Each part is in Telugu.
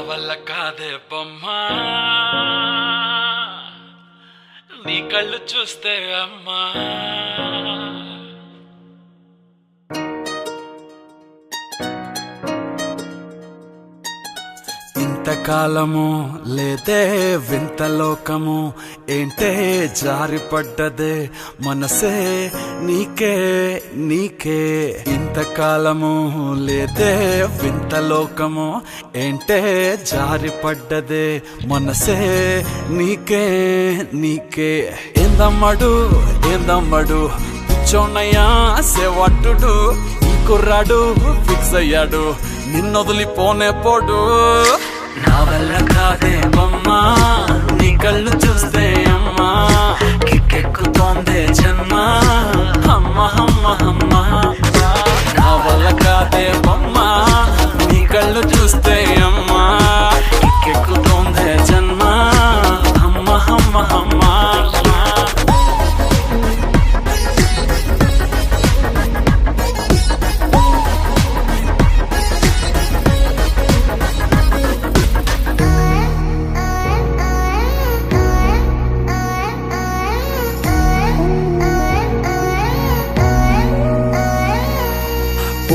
వల్ల కాదే బొమ్మా నీ కళ్ళు చూస్తే అమ్మా ఇంతకాలము లేదే వింత లోకము ఏంటే జారిపడ్డదే మనసే నీకే నీకే ఇంతకాలము లేదే వింత లోకము ఏంటే జారిపడ్డదే మనసే నీకే నీకే ఏందమ్మడు పిచ్చోన్నయ్యా సేవట్టుడు ఈ కుర్రాడు ఫిక్స్ అయ్యాడు నిన్నొదిలిపోనే పోడు నా వల్ల కాదే బొమ్మా నీ కళ్ళు చూస్తే అమ్మా కిక్కెక్కుతోందే జన్మ అమ్మ అమ్మ అమ్మ నా వల్ల కాదే బొమ్మా నీ కళ్ళు చూస్తే అమ్మా కిక్కెక్కుతోందే జన్మ అమ్మ అమ్మ అమ్మ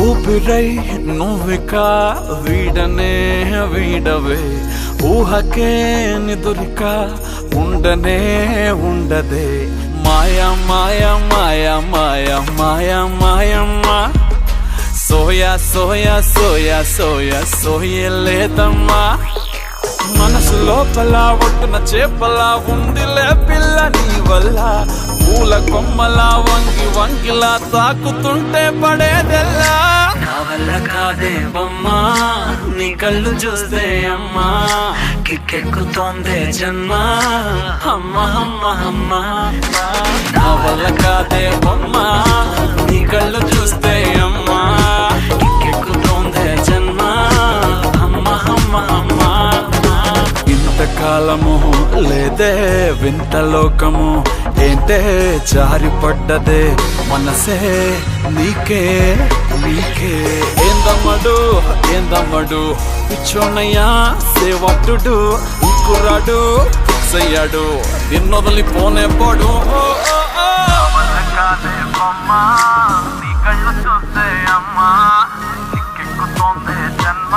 ఊపిరై నువ్విక వీడనే వీడవే ఊహకే నిదురిక ఉండనే ఉండదే మాయా మాయా మాయా మాయా మాయా మాయమ్మ సోయా సోయా సోయా సోయా సోయలేదమ్మా మనసు లోపల ఒట్టున చేపలా ఉందిలే పిల్ల నీ వల్ల పూల కొమ్మలా వంగి వంగిలా తాకుతుంటే పడేదెల్లా నా వల్ల కాదే బొమ్మా నీ కళ్ళు చూస్తే అమ్మా కిక్కెక్కుతోందే జన్మ అమ్మ అమ్మ అమ్మ నా వల్ల కాదే బొమ్మా నీ కళ్ళు చూస్తే అమ్మా కిక్కెక్కుతోందే జన్మ అమ్మ అమ్మ అమ్మ ఇంతకాలము లేదే వింత లోకము ఏంటే జారిపడ్డదే మనసే నీకే నీకే ఏందమ్మడు పిచ్చోన్నయ్యా సేవట్టుడు ఈ కుర్రాడు ఫిక్స్ అయ్యాడు నిన్నొదిలిపోనే పోడు బొమ్మా నీ కళ్ళు చూస్తే అమ్మా కిక్కెక్కుతోందే జన్మ